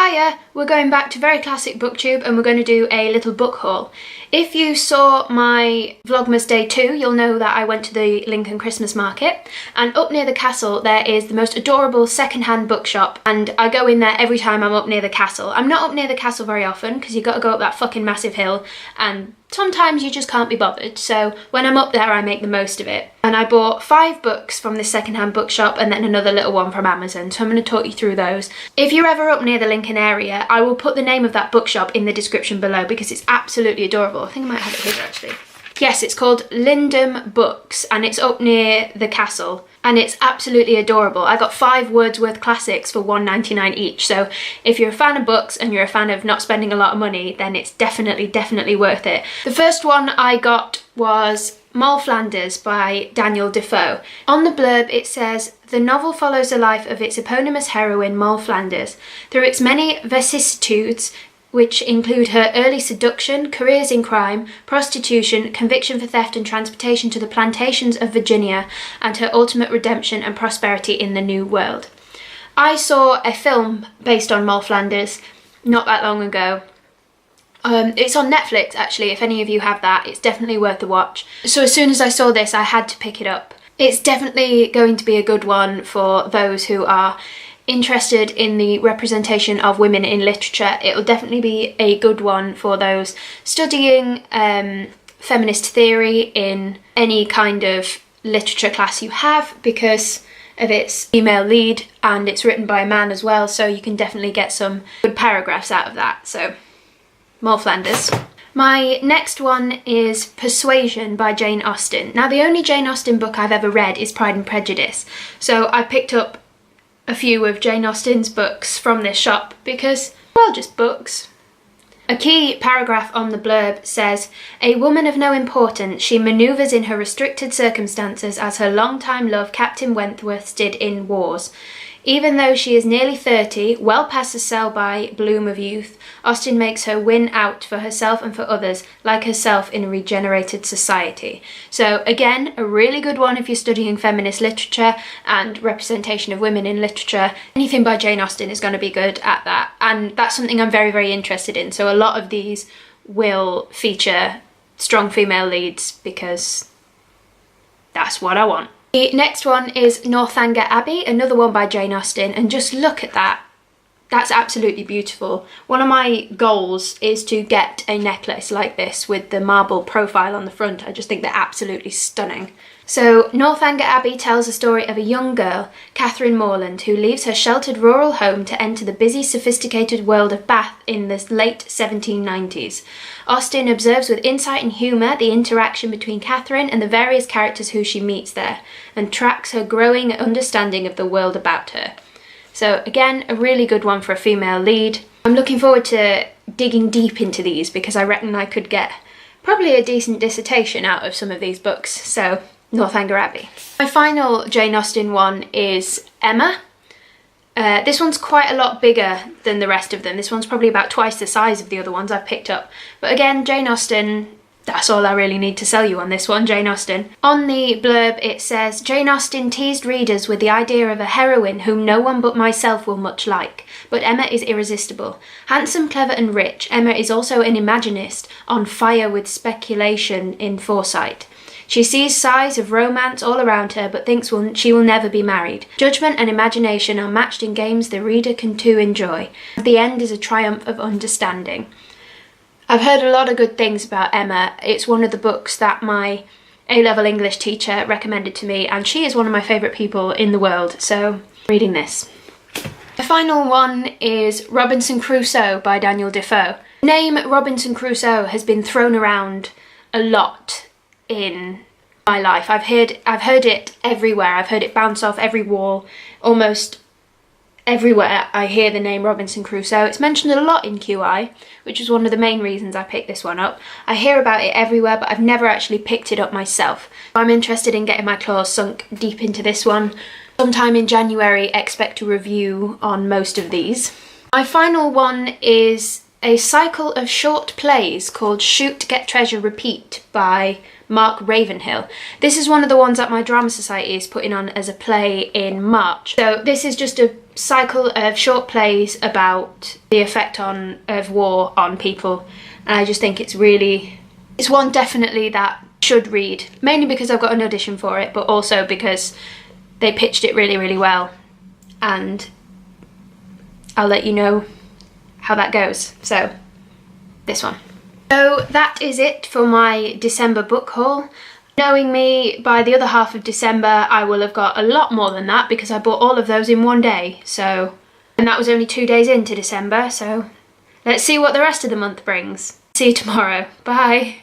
Hiya! We're going back to very classic booktube and we're going to do a little book haul. If you saw my Vlogmas day 2, you'll know that I went to the Lincoln Christmas market, and up near the castle there is the most adorable second-hand bookshop, and I go in there every time I'm up near the castle. I'm not up near the castle very often because you've got to go up that fucking massive hill and sometimes you just can't be bothered, so when I'm up there I make the most of it. And I bought 5 books from this second-hand bookshop and then another little one from Amazon, so I'm going to talk you through those. If you're ever up near the Lincoln area, I will put the name of that bookshop in the description below because it's absolutely adorable. I think I might have it here actually. Yes, it's called Lindum Books and it's up near the castle and it's absolutely adorable. I got 5 Wordsworth classics for $1.99 each, so if you're a fan of books and you're a fan of not spending a lot of money, then it's definitely worth it. The first one I got was Moll Flanders by Daniel Defoe. On the blurb it says, "The novel follows the life of its eponymous heroine Moll Flanders. Through its many vicissitudes, which include her early seduction, careers in crime, prostitution, conviction for theft and transportation to the plantations of Virginia, and her ultimate redemption and prosperity in the New World." I saw a film based on Moll Flanders not that long ago. It's on Netflix actually, if any of you have that, it's definitely worth the watch. So as soon as I saw this I had to pick it up. It's definitely going to be a good one for those who are interested in the representation of women in literature. It'll definitely be a good one for those studying feminist theory in any kind of literature class you have, because of its female lead and it's written by a man as well, so you can definitely get some good paragraphs out of that. So Moll Flanders. My next one is Persuasion by Jane Austen. Now the only Jane Austen book I've ever read is Pride and Prejudice, so I picked up a few of Jane Austen's books from this shop because, well, just books. A key paragraph on the blurb says, "A woman of no importance, she manoeuvres in her restricted circumstances as her long-time love Captain Wentworth did in Wars. Even though she is nearly 30, well past the sell-by bloom of youth, Austen makes her win out for herself and for others, like herself in a regenerated society." So again, a really good one if you're studying feminist literature and representation of women in literature. Anything by Jane Austen is going to be good at that, and that's something I'm very interested in. So a lot of these will feature strong female leads because that's what I want. The next one is Northanger Abbey, another one by Jane Austen, and just look at that. That's absolutely beautiful. One of my goals is to get a necklace like this with the marble profile on the front. I just think they're absolutely stunning. So Northanger Abbey tells the story of a young girl, Catherine Morland, who leaves her sheltered rural home to enter the busy, sophisticated world of Bath in the late 1790s. Austen observes with insight and humour the interaction between Catherine and the various characters who she meets there, and tracks her growing understanding of the world about her. So again, a really good one for a female lead. I'm looking forward to digging deep into these because I reckon I could get probably a decent dissertation out of some of these books, so Northanger Abbey. My final Jane Austen one is Emma. This one's quite a lot bigger than the rest of them. This one's probably about twice the size of the other ones I've picked up. But again, Jane Austen, that's all I really need to sell you on this one, Jane Austen. On the blurb it says, "Jane Austen teased readers with the idea of a heroine whom no one but myself will much like, but Emma is irresistible. Handsome, clever and rich, Emma is also an imaginist, on fire with speculation in foresight. She sees signs of romance all around her, but thinks she will never be married. Judgment and imagination are matched in games the reader can too enjoy. The end is a triumph of understanding." I've heard a lot of good things about Emma. It's one of the books that my A-level English teacher recommended to me, and she is one of my favourite people in the world, so reading this. The final one is Robinson Crusoe by Daniel Defoe. The name Robinson Crusoe has been thrown around a lot in my life. I've heard it everywhere. I've heard it bounce off every wall. Almost everywhere I hear the name Robinson Crusoe. It's mentioned a lot in QI, which is one of the main reasons I picked this one up. I hear about it everywhere, but I've never actually picked it up myself. I'm interested in getting my claws sunk deep into this one. Sometime in January, expect a review on most of these. My final one is a cycle of short plays called Shoot, Get Treasure, Repeat by Mark Ravenhill. This is one of the ones that my drama society is putting on as a play in March. So this is just a cycle of short plays about the effect of war on people, and I just think it's one definitely that should read, mainly because I've got an audition for it, but also because they pitched it really, really well, and I'll let you know how that goes. So this one. So that is it for my December book haul. Knowing me, by the other half of December I will have got a lot more than that because I bought all of those in one day. So, and that was only 2 days into December, so let's see what the rest of the month brings. See you tomorrow. Bye.